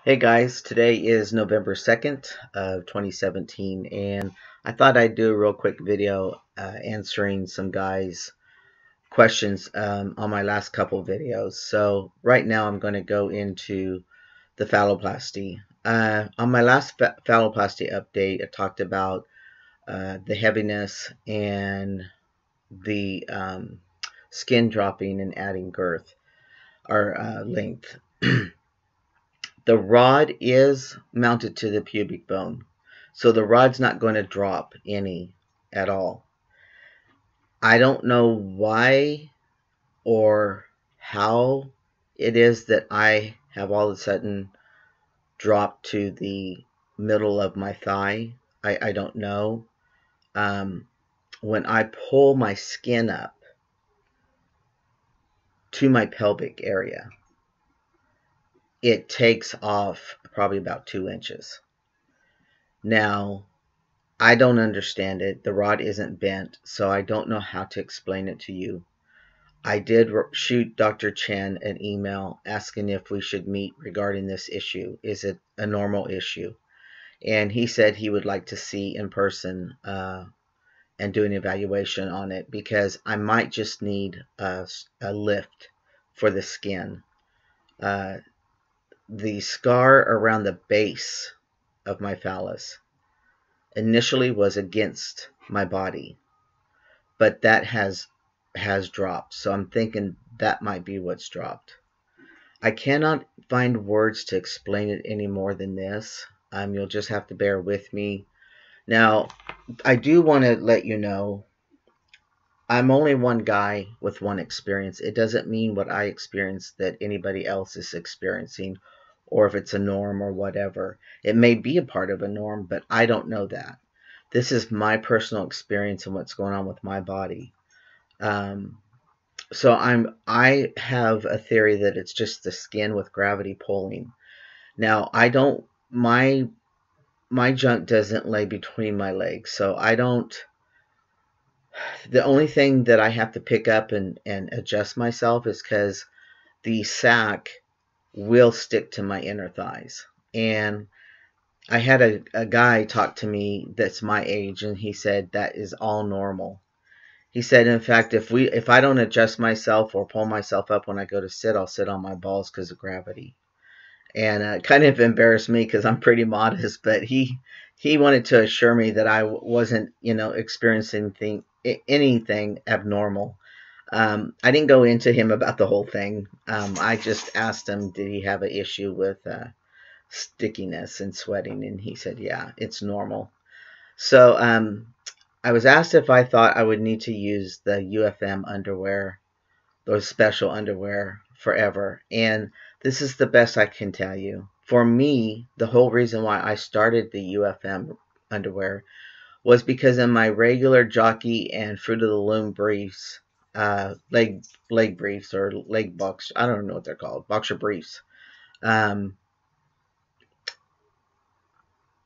Hey guys, today is November 2nd of 2017, and I thought I'd do a real quick video answering some guys' questions on my last couple videos. So right now I'm going to go into the phalloplasty. On my last phalloplasty update, I talked about the heaviness and the skin dropping and adding girth or length. The rod is mounted to the pubic bone, so the rod's not going to drop any at all. I don't know why or how it is that I have all of a sudden dropped to the middle of my thigh. I don't know. When I pull my skin up to my pelvic area, it takes off probably about 2 inches. Now, I don't understand it. The rod isn't bent, so I don't know how to explain it to you. I did shoot Dr. Chen an email asking if we should meet regarding this issue. Is it a normal issue? And he said he would like to see in person and do an evaluation on it because I might just need a lift for the skin. The scar around the base of my phallus initially was against my body, but that has dropped. So I'm thinking that might be what's dropped. I cannot find words to explain it any more than this. You'll just have to bear with me. Now, I do want to let you know I'm only one guy with one experience. It doesn't mean what I experienced that anybody else is experiencing, or if it's a norm or whatever. It may be a part of a norm, but I don't know that. This is my personal experience and what's going on with my body. So I have a theory that it's just the skin with gravity pulling. Now I don't my junk doesn't lay between my legs, so I don't. The only thing that I have to pick up and adjust myself is because the sack will stick to my inner thighs. And I had a guy talk to me that's my age, and he said that is all normal. He said, in fact, if I don't adjust myself or pull myself up when I go to sit, I'll sit on my balls because of gravity. And it kind of embarrassed me because I'm pretty modest, but he wanted to assure me that I wasn't, experiencing anything abnormal. I didn't go into him about the whole thing. I just asked him, did he have an issue with stickiness and sweating, and he said, yeah, it's normal. So I was asked if I thought I would need to use the UFM underwear, those special underwear, forever. And this is the best I can tell you. For me, the whole reason why I started the UFM underwear was because in my regular jockey and Fruit of the Loom briefs, leg briefs or leg box, I don't know what they're called, boxer briefs. Um,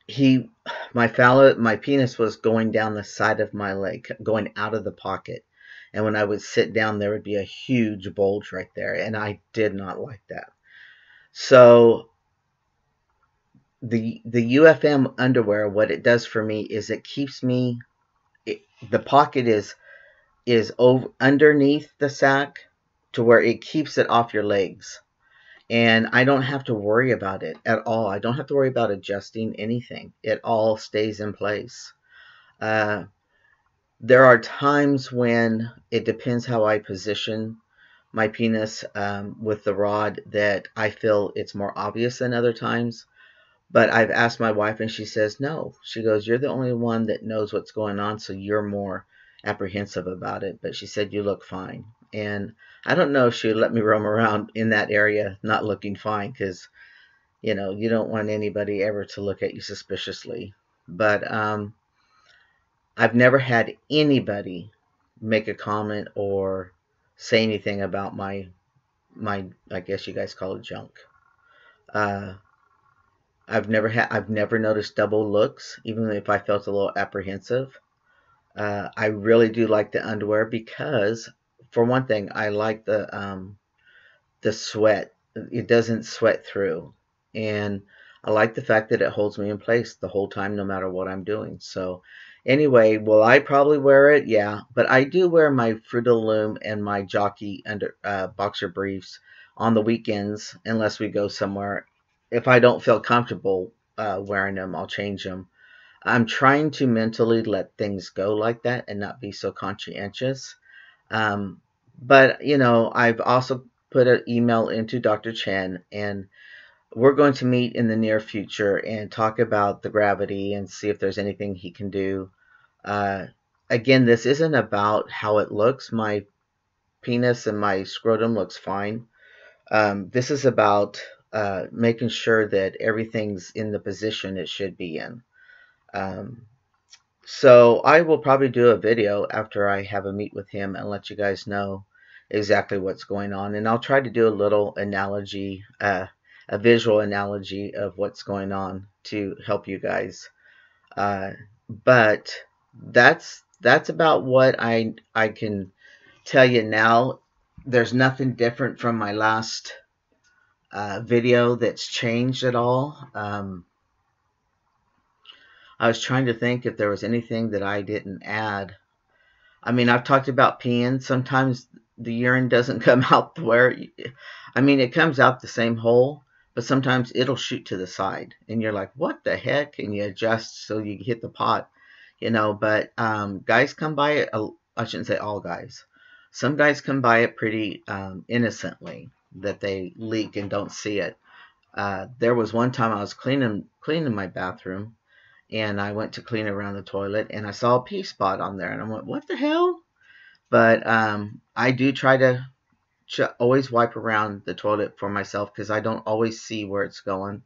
he my penis was going down the side of my leg, going out of the pocket, and when I would sit down there would be a huge bulge right there, and I did not like that. So the UFM underwear, what it does for me is it keeps me the pocket is over underneath the sack to where it keeps it off your legs, and I don't have to worry about it at all. I don't have to worry about adjusting anything. It all stays in place. Uh, there are times when it depends how I position my penis with the rod that I feel it's more obvious than other times. But I've asked my wife and she says no. She goes, you're the only one that knows what's going on, so you're more apprehensive about it. But she said, you look fine. And I don't know if she would let me roam around in that area not looking fine because, you don't want anybody ever to look at you suspiciously. But I've never had anybody make a comment or say anything about my I guess you guys call it junk. Uh, I've never noticed double looks, even if I felt a little apprehensive. I really do like the underwear because, for one thing, I like the sweat. It doesn't sweat through, and I like the fact that it holds me in place the whole time, no matter what I'm doing. So, anyway, will I probably wear it? Yeah, but I do wear my Fruit of the Loom and my jockey under boxer briefs on the weekends, unless we go somewhere. If I don't feel comfortable wearing them, I'll change them. I'm trying to mentally let things go like that and not be so conscientious. Um, but I've also put an email into Dr. Chen, and we're going to meet in the near future and talk about the gravity and see if there's anything he can do. Uh, Again, this isn't about how it looks. My penis and my scrotum looks fine. This is about making sure that everything's in the position it should be in. Um, so I will probably do a video after I have a meet with him and let you guys know exactly what's going on. And I'll try to do a little analogy, a visual analogy of what's going on to help you guys. But that's about what I can tell you now. There's nothing different from my last video that's changed at all. I was trying to think if there was anything that I didn't add. I mean, I've talked about peeing. Sometimes the urine doesn't come out where, I mean, it comes out the same hole, but sometimes it'll shoot to the side, and you're like, what the heck? And you adjust so you hit the pot, But guys come by it. I shouldn't say all guys. Some guys come by it pretty innocently, that they leak and don't see it. There was one time I was cleaning my bathroom, and I went to clean around the toilet, and I saw a pee spot on there, and I went, what the hell? But I do try to always wipe around the toilet for myself, because I don't always see where it's going.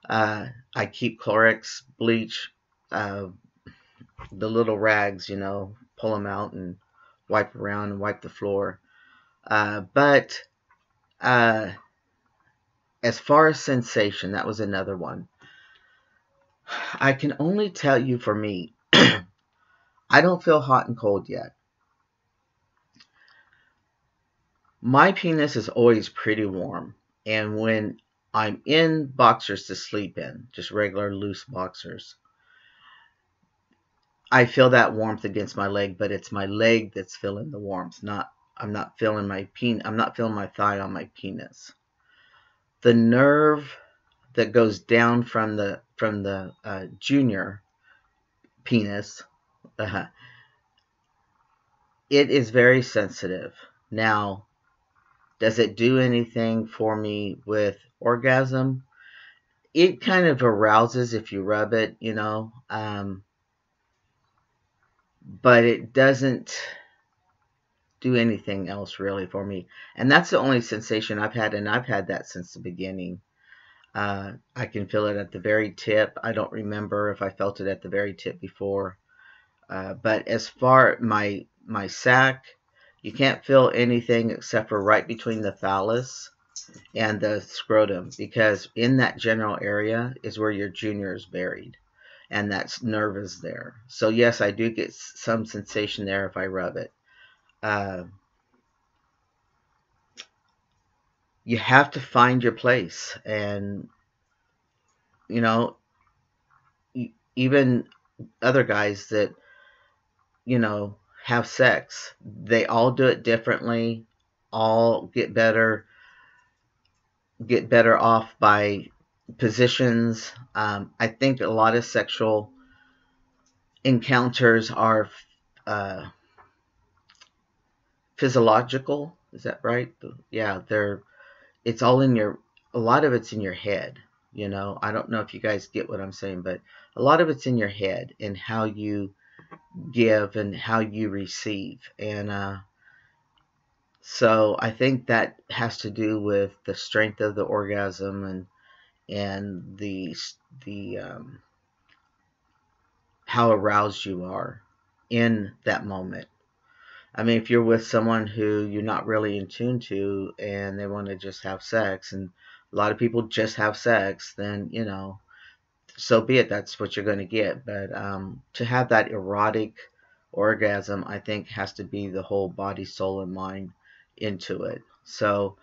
I keep Clorox, bleach, the little rags, pull them out and wipe around and wipe the floor. But as far as sensation, that was another one. I can only tell you, for me, I don't feel hot and cold yet. My penis is always pretty warm, and when I'm in boxers to sleep in, just regular loose boxers, I feel that warmth against my leg, but it's my leg that's feeling the warmth. I'm not feeling my thigh on my penis. The nerve that goes down from the junior penis, it is very sensitive. Now, does it do anything for me with orgasm? It kind of arouses if you rub it, but it doesn't do anything else really for me. And that's the only sensation I've had, and I've had that since the beginning. I can feel it at the very tip. I don't remember if I felt it at the very tip before. But as far my sack, you can't feel anything except for right between the phallus and the scrotum, because in that general area is where your junior is buried, and that nerve is there. So yes, I do get some sensation there if I rub it. You have to find your place, and even other guys that have sex, they all do it differently, all get better off by positions. I think a lot of sexual encounters are physiological. Is that right? Yeah, it's all in a lot of it's in your head. I don't know if you guys get what I'm saying, but a lot of it's in your head, and how you give and how you receive. And so I think that has to do with the strength of the orgasm, and the how aroused you are in that moment. I mean, if you're with someone who you're not really in tune to, and they want to just have sex, and a lot of people just have sex, then so be it. That's what you're going to get. But to have that erotic orgasm, I think, has to be the whole body, soul, and mind into it. So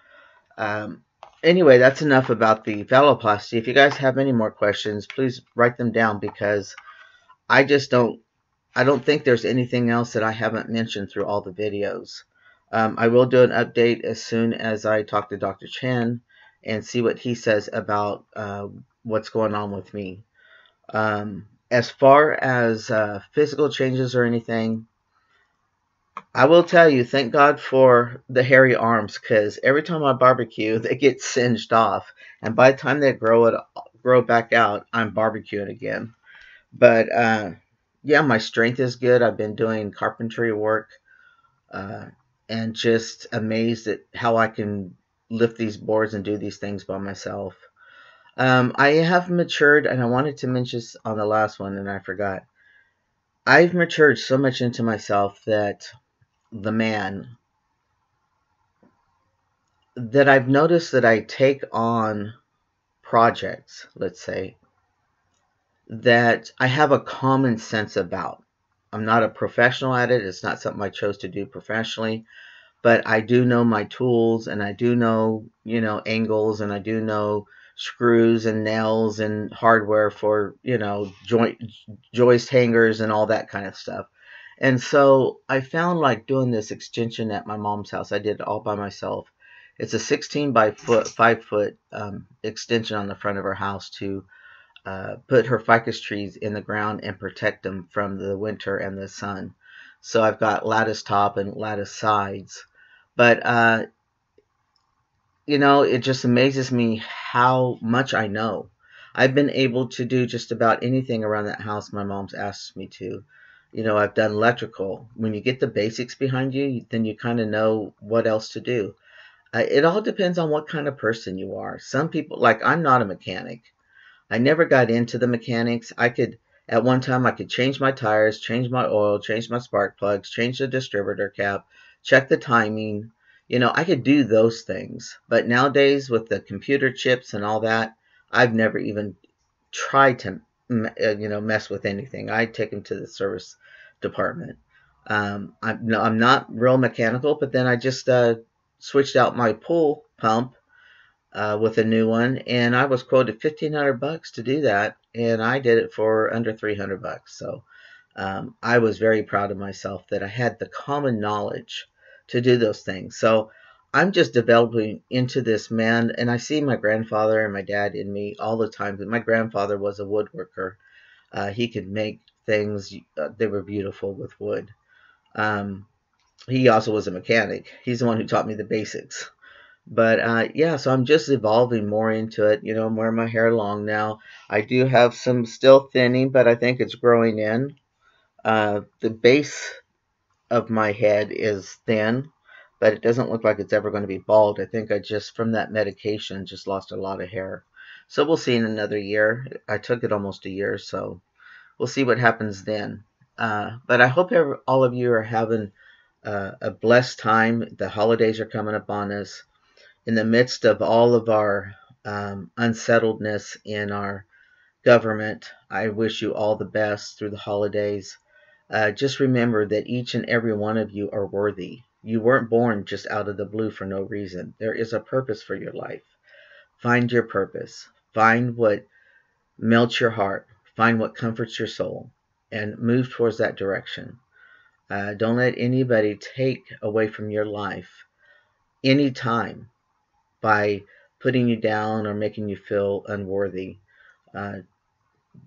Anyway, that's enough about the phalloplasty. If you guys have any more questions, please write them down, because I just don't I don't think there's anything else that I haven't mentioned through all the videos. I will do an update as soon as I talk to Dr. Chen and see what he says about what's going on with me. As far as physical changes or anything, I will tell you, thank God for the hairy arms, because every time I barbecue, they get singed off, and by the time they grow back out, I'm barbecuing again. But yeah, my strength is good. I've been doing carpentry work, uh, and just amazed at how I can lift these boards and do these things by myself. I have matured, and I wanted to mention this on the last one, and I forgot. I've matured so much into myself that the man that I've noticed that I take on projects, let's say, that I have a common sense about. I'm not a professional at it. It's not something I chose to do professionally, but I do know my tools, and I do know, angles, and I do know screws and nails and hardware for, joist hangers and all that kind of stuff. And so I found, like, doing this extension at my mom's house. I did it all by myself. It's a 16 by 5 foot extension on the front of her house to put her ficus trees in the ground and protect them from the winter and the sun. So I've got lattice top and lattice sides. But, it just amazes me how much I know. I've been able to do just about anything around that house my mom's asked me to. I've done electrical. When you get the basics behind you, then you kind of know what else to do. It all depends on what kind of person you are. Some people, like, I'm not a mechanic. I never got into the mechanics. At one time, I could change my tires, change my oil, change my spark plugs, change the distributor cap, check the timing. I could do those things. But nowadays, with the computer chips and all that, I've never even tried to, mess with anything. I take them to the service department. I'm not real mechanical, but then I just switched out my pool pump with a new one, and I was quoted $1,500 to do that, and I did it for under $300. So I was very proud of myself that I had the common knowledge to do those things. So I'm just developing into this man, and I see my grandfather and my dad in me all the time. My grandfather was a woodworker. He could make things, they were beautiful with wood. He also was a mechanic. He's the one who taught me the basics. But yeah, so I'm just evolving more into it. I'm wearing my hair long now. I do have some still thinning, but I think it's growing in. The base of my head is thin, but it doesn't look like it's ever going to be bald. I think I just, from that medication, just lost a lot of hair. So we'll see in another year. I took it almost a year, so we'll see what happens then. But I hope all of you are having a blessed time. The holidays are coming upon us. In the midst of all of our unsettledness in our government, I wish you all the best through the holidays. Just remember that each and every one of you are worthy. You weren't born just out of the blue for no reason. There is a purpose for your life. Find your purpose. Find what melts your heart. Find what comforts your soul, and move towards that direction. Don't let anybody take away from your life anytime by putting you down or making you feel unworthy. Uh,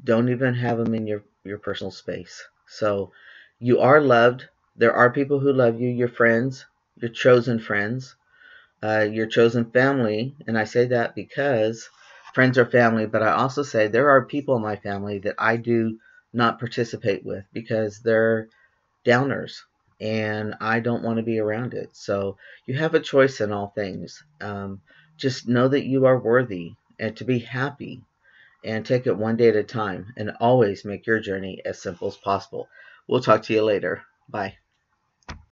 don't even have them in your personal space. So you are loved. There are people who love you, your friends, your chosen friends, your chosen family. And I say that because friends are family, but I also say there are people in my family that I do not participate with because they're downers, and I don't want to be around it. So you have a choice in all things. Just know that you are worthy and to be happy, and take it one day at a time, and always make your journey as simple as possible. We'll talk to you later. Bye.